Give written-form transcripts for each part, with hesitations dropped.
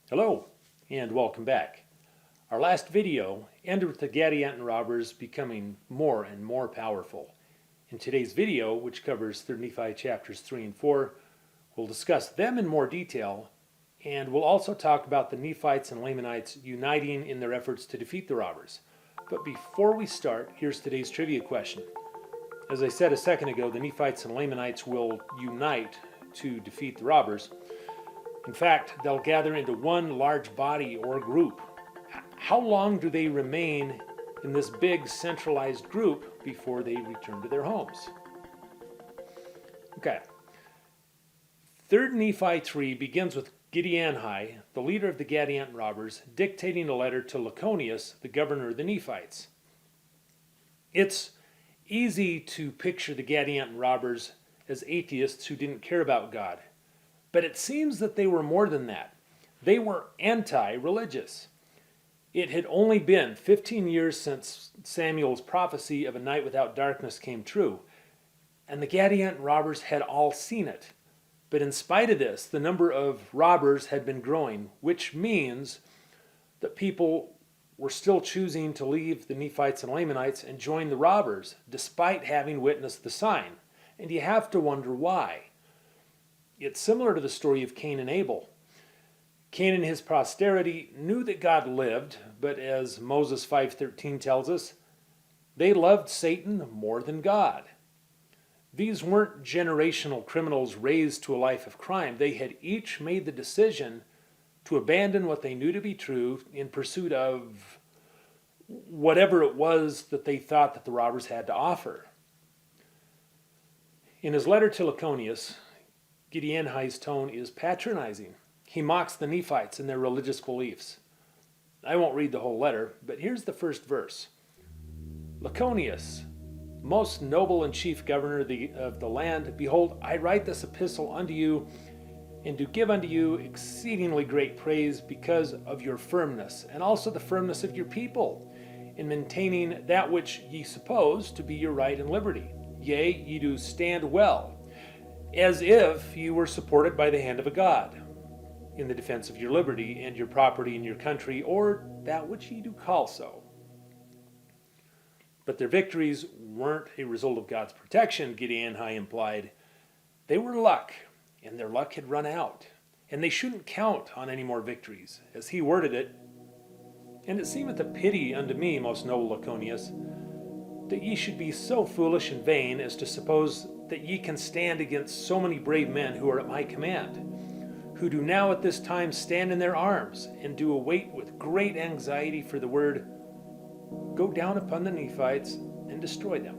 Hello, and welcome back. Our last video ended with the Gadianton robbers becoming more and more powerful. In today's video, which covers 3 Nephi chapters 3 and 4, we'll discuss them in more detail, and we'll also talk about the Nephites and Lamanites uniting in their efforts to defeat the robbers. But before we start, here's today's trivia question. As I said a second ago, the Nephites and Lamanites will unite to defeat the robbers. In fact, they'll gather into one large body or group. How long do they remain in this big centralized group before they return to their homes? Okay. 3 Nephi 3 begins with Giddianhi, the leader of the Gadianton robbers, dictating a letter to Laconeus, the governor of the Nephites. It's easy to picture the Gadianton robbers as atheists who didn't care about God. But it seems that they were more than that. They were anti-religious. It had only been 15 years since Samuel's prophecy of a night without darkness came true, and the Gadianton robbers had all seen it. But in spite of this, the number of robbers had been growing, which means that people were still choosing to leave the Nephites and Lamanites and join the robbers, despite having witnessed the sign. And you have to wonder why. It's similar to the story of Cain and Abel. Cain and his posterity knew that God lived, but as Moses 5:13 tells us, they loved Satan more than God. These weren't generational criminals raised to a life of crime. They had each made the decision to abandon what they knew to be true in pursuit of whatever it was that they thought that the robbers had to offer. In his letter to Laconeus, Giddianhi's tone is patronizing. He mocks the Nephites and their religious beliefs. I won't read the whole letter, but here's the first verse. Laconeus, most noble and chief governor of the land, behold, I write this epistle unto you, and do give unto you exceedingly great praise because of your firmness, and also the firmness of your people, in maintaining that which ye suppose to be your right and liberty. Yea, ye do stand well, as if you were supported by the hand of a God, in the defense of your liberty and your property in your country, or that which ye do call so. But their victories weren't a result of God's protection, Giddianhi implied. They were luck, and their luck had run out, and they shouldn't count on any more victories. As he worded it, and it seemeth a pity unto me, most noble Laconeus, that ye should be so foolish and vain as to suppose that ye can stand against so many brave men who are at my command, who do now at this time stand in their arms, and do await with great anxiety for the word, go down upon the Nephites and destroy them.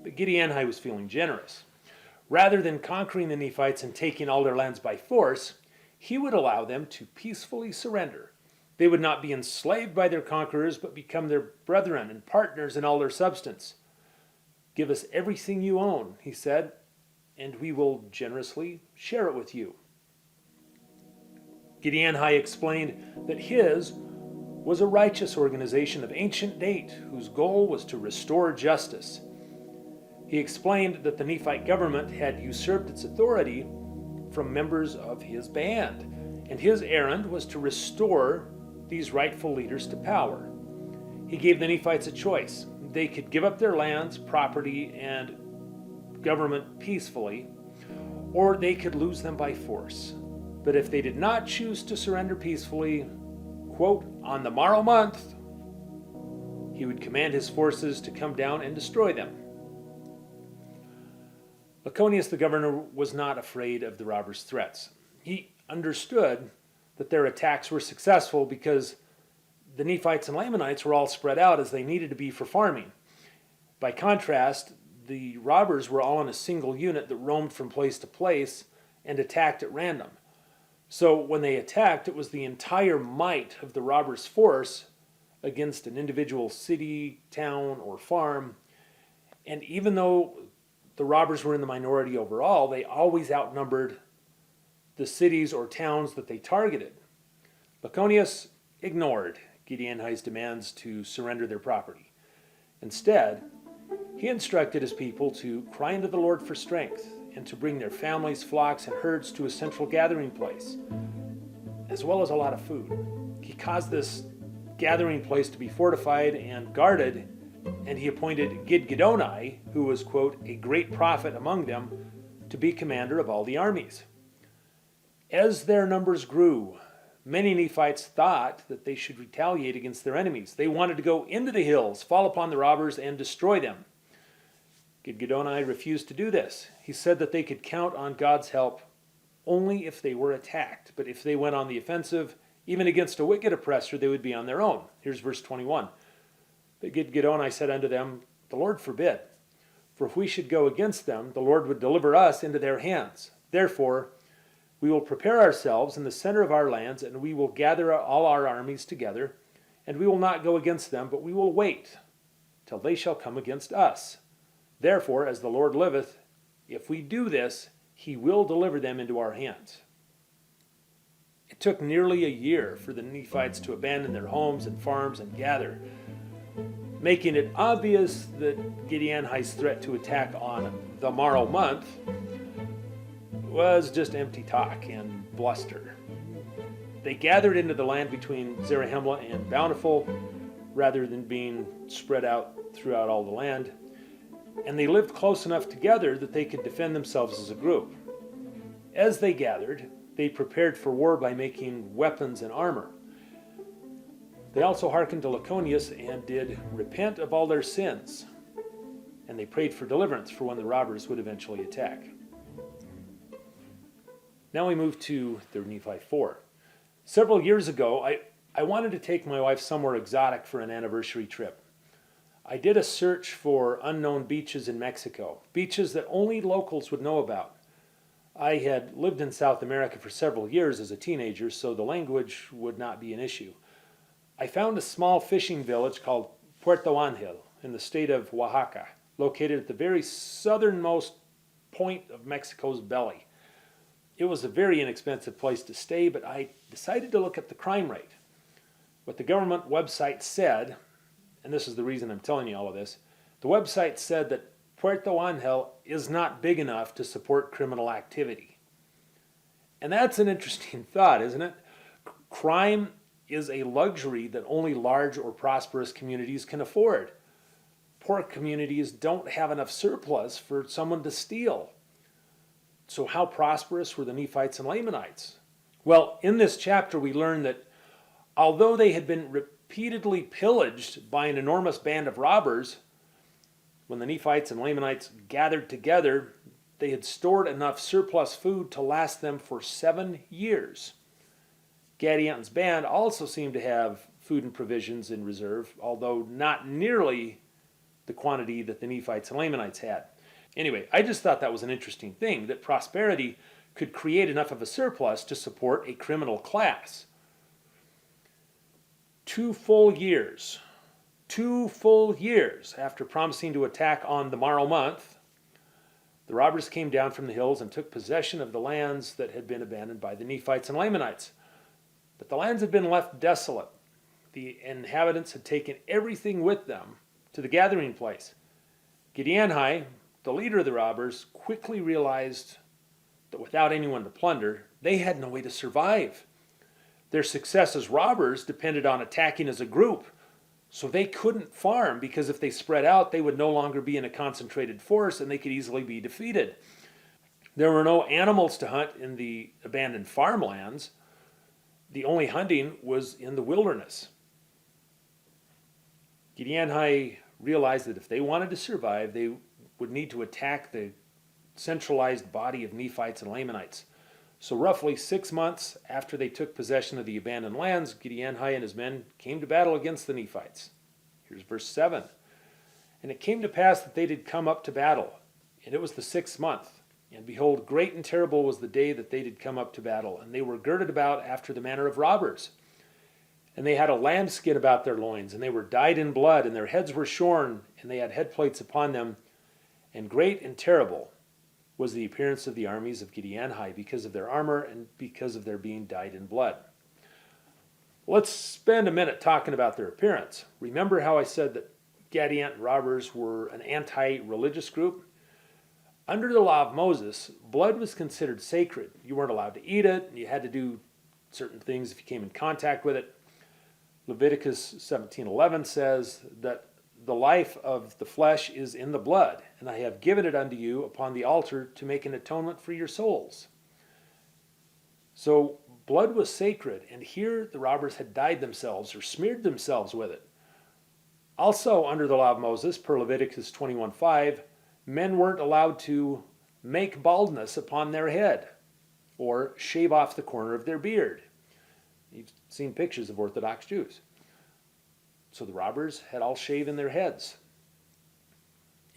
But Giddianhi was feeling generous. Rather than conquering the Nephites and taking all their lands by force, he would allow them to peacefully surrender. They would not be enslaved by their conquerors, but become their brethren and partners in all their substance. Give us everything you own, he said, and we will generously share it with you. Giddianhi explained that his was a righteous organization of ancient date whose goal was to restore justice. He explained that the Nephite government had usurped its authority from members of his band, and his errand was to restore these rightful leaders to power. He gave the Nephites a choice. They could give up their lands, property, and government peacefully, or they could lose them by force. But if they did not choose to surrender peacefully, quote, on the morrow month, he would command his forces to come down and destroy them. Laconeus the governor was not afraid of the robbers' threats. He understood that their attacks were successful because the Nephites and Lamanites were all spread out as they needed to be for farming. By contrast, the robbers were all in a single unit that roamed from place to place and attacked at random. So when they attacked, it was the entire might of the robbers' force against an individual city, town, or farm. And even though the robbers were in the minority overall, they always outnumbered the cities or towns that they targeted. Laconeus ignored Giddianhi's demands to surrender their property. Instead, he instructed his people to cry unto the Lord for strength and to bring their families, flocks, and herds to a central gathering place. as well as a lot of food. He caused this gathering place to be fortified and guarded, and he appointed Giddianhi, who was, quote, a great prophet among them, to be commander of all the armies. As their numbers grew, many Nephites thought that they should retaliate against their enemies. They wanted to go into the hills, fall upon the robbers, and destroy them. Giddianhi refused to do this. He said that they could count on God's help only if they were attacked. But if they went on the offensive, even against a wicked oppressor, they would be on their own. Here's verse 21. But Giddianhi said unto them, the Lord forbid. For if we should go against them, the Lord would deliver us into their hands. Therefore, we will prepare ourselves in the center of our lands, and we will gather all our armies together, and we will not go against them, but we will wait till they shall come against us. Therefore, as the Lord liveth, if we do this, he will deliver them into our hands. It took nearly a year for the Nephites to abandon their homes and farms and gather, making it obvious that Giddianhi's threat to attack on the morrow month was just empty talk and bluster. They gathered into the land between Zarahemla and Bountiful rather than being spread out throughout all the land, and they lived close enough together that they could defend themselves as a group. As they gathered, they prepared for war by making weapons and armor. They also hearkened to Laconius and did repent of all their sins, and they prayed for deliverance for when the robbers would eventually attack. Now we move to 3 Nephi 4. Several years ago, I wanted to take my wife somewhere exotic for an anniversary trip. I did a search for unknown beaches in Mexico, beaches that only locals would know about. I had lived in South America for several years as a teenager, so the language would not be an issue. I found a small fishing village called Puerto Angel in the state of Oaxaca, located at the very southernmost point of Mexico's belly. It was a very inexpensive place to stay, but I decided to look at the crime rate. What the government website said, and this is the reason I'm telling you all of this, the website said that Puerto Angel is not big enough to support criminal activity. And that's an interesting thought, isn't it? Crime is a luxury that only large or prosperous communities can afford. Poor communities don't have enough surplus for someone to steal. So how prosperous were the Nephites and Lamanites? Well, in this chapter we learn that although they had been repeatedly pillaged by an enormous band of robbers, when the Nephites and Lamanites gathered together, they had stored enough surplus food to last them for 7 years. Gadianton's band also seemed to have food and provisions in reserve, although not nearly the quantity that the Nephites and Lamanites had. Anyway, I just thought that was an interesting thing, that prosperity could create enough of a surplus to support a criminal class. 2 full years after promising to attack on the morrow month, the robbers came down from the hills and took possession of the lands that had been abandoned by the Nephites and Lamanites. But the lands had been left desolate. The inhabitants had taken everything with them to the gathering place. Giddianhi, the leader of the robbers, quickly realized that without anyone to plunder, they had no way to survive. Their success as robbers depended on attacking as a group, so they couldn't farm because if they spread out, they would no longer be in a concentrated force and they could easily be defeated. There were no animals to hunt in the abandoned farmlands. The only hunting was in the wilderness. Giddianhi realized that if they wanted to survive, they would need to attack the centralized body of Nephites and Lamanites. So roughly 6 months after they took possession of the abandoned lands, Giddianhi and his men came to battle against the Nephites. Here's verse 7. And it came to pass that they did come up to battle, and it was the 6th month. And behold, great and terrible was the day that they did come up to battle, and they were girded about after the manner of robbers. And they had a lambskin about their loins, and they were dyed in blood, and their heads were shorn, and they had headplates upon them. And great and terrible was the appearance of the armies of Giddianhi because of their armor and because of their being dyed in blood. Let's spend a minute talking about their appearance. Remember how I said that Gaddianton robbers were an anti-religious group? Under the law of Moses, blood was considered sacred. You weren't allowed to eat it, and you had to do certain things if you came in contact with it. Leviticus 17:11 says that the life of the flesh is in the blood, and I have given it unto you upon the altar to make an atonement for your souls. So blood was sacred, and here the robbers had dyed themselves or smeared themselves with it. Also, under the law of Moses, per Leviticus 21:5, men weren't allowed to make baldness upon their head or shave off the corner of their beard. You've seen pictures of Orthodox Jews. So the robbers had all shaven their heads.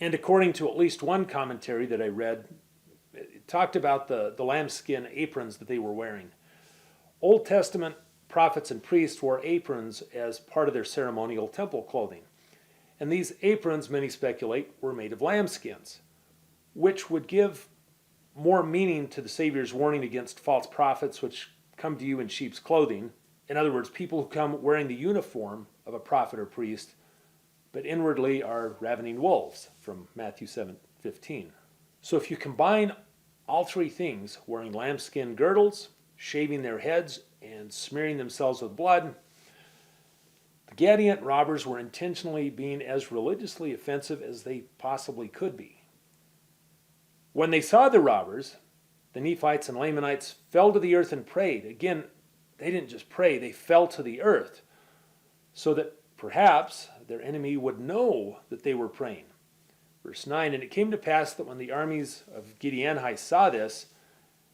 And according to at least one commentary that I read, it talked about the lambskin aprons that they were wearing. Old Testament prophets and priests wore aprons as part of their ceremonial temple clothing. And these aprons, many speculate, were made of lambskins, which would give more meaning to the Savior's warning against false prophets which come to you in sheep's clothing. In other words, people who come wearing the uniform of a prophet or priest, but inwardly are ravening wolves, from Matthew 7:15. So if you combine all three things, wearing lambskin girdles, shaving their heads, and smearing themselves with blood, the Gadianton robbers were intentionally being as religiously offensive as they possibly could be. When they saw the robbers, the Nephites and Lamanites fell to the earth and prayed. Again, they didn't just pray, they fell to the earth, so that perhaps their enemy would know that they were praying. Verse 9, and it came to pass that when the armies of Giddianhi saw this,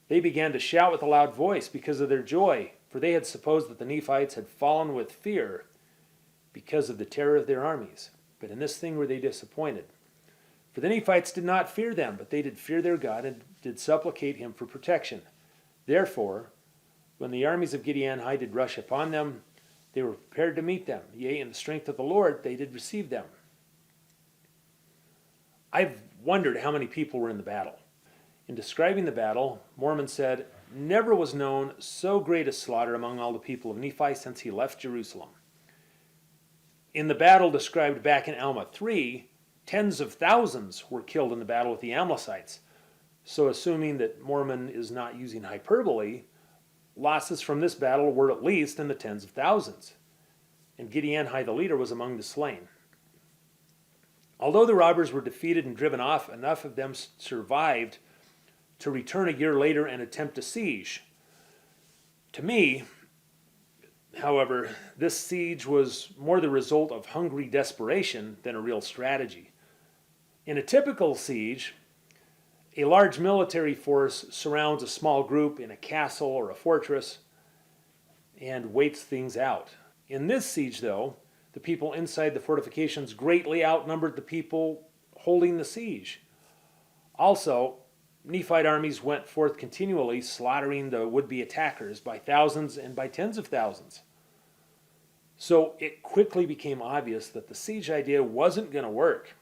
they began to shout with a loud voice because of their joy, for they had supposed that the Nephites had fallen with fear because of the terror of their armies. But in this thing were they disappointed. For the Nephites did not fear them, but they did fear their God and did supplicate him for protection. Therefore, when the armies of Giddianhi did rush upon them, they were prepared to meet them. Yea, in the strength of the Lord they did receive them. I've wondered how many people were in the battle. In describing the battle, Mormon said, never was known so great a slaughter among all the people of Nephi since he left Jerusalem. In the battle described back in Alma 3, tens of thousands were killed in the battle with the Amlicites. So assuming that Mormon is not using hyperbole, losses from this battle were at least in the tens of thousands. And Giddianhi the leader was among the slain. Although the robbers were defeated and driven off, enough of them survived to return a year later and attempt a siege. To me, however, this siege was more the result of hungry desperation than a real strategy. In a typical siege, a large military force surrounds a small group in a castle or a fortress and waits things out. In this siege, though, the people inside the fortifications greatly outnumbered the people holding the siege. Also, Nephite armies went forth continually, slaughtering the would-be attackers by thousands and by tens of thousands. So it quickly became obvious that the siege idea wasn't going to work.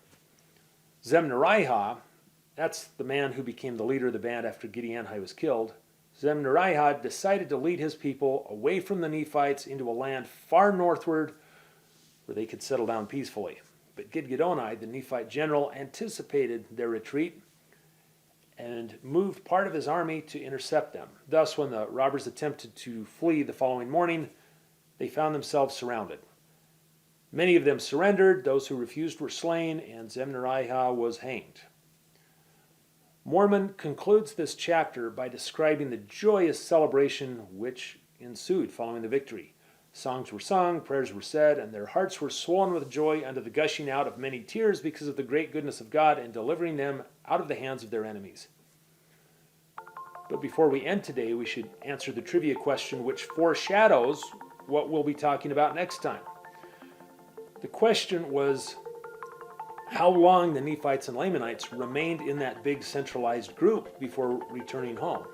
Zemnariah, that's the man who became the leader of the band after Giddianhi was killed, Zemnariah decided to lead his people away from the Nephites into a land far northward where they could settle down peacefully. But Giddianhi, the Nephite general, anticipated their retreat and moved part of his army to intercept them. Thus, when the robbers attempted to flee the following morning, they found themselves surrounded. Many of them surrendered, those who refused were slain, and Zemnariah was hanged. Mormon concludes this chapter by describing the joyous celebration which ensued following the victory. Songs were sung, prayers were said, and their hearts were swollen with joy unto the gushing out of many tears because of the great goodness of God in delivering them out of the hands of their enemies. But before we end today, we should answer the trivia question which foreshadows what we'll be talking about next time. The question was how long the Nephites and Lamanites remained in that big centralized group before returning home.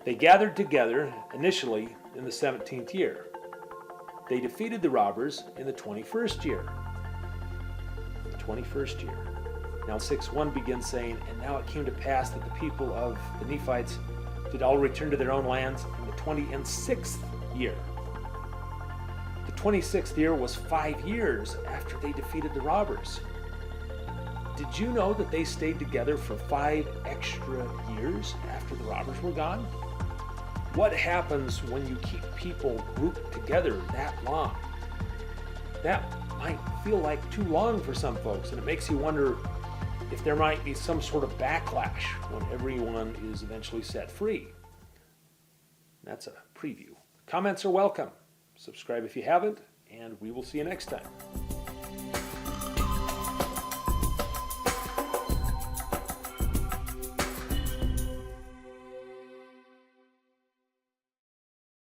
They gathered together initially in the 17th year. They defeated the robbers in the 21st year. The 21st year. Now 6:1 begins saying, and now it came to pass that the people of the Nephites did all return to their own lands in the 26th year. The 26th year was 5 years after they defeated the robbers. Did you know that they stayed together for 5 extra years after the robbers were gone? what happens when you keep people grouped together that long? That might feel like too long for some folks, and it makes you wonder if there might be some sort of backlash when everyone is eventually set free. That's a preview. Comments are welcome. Subscribe if you haven't, and we will see you next time.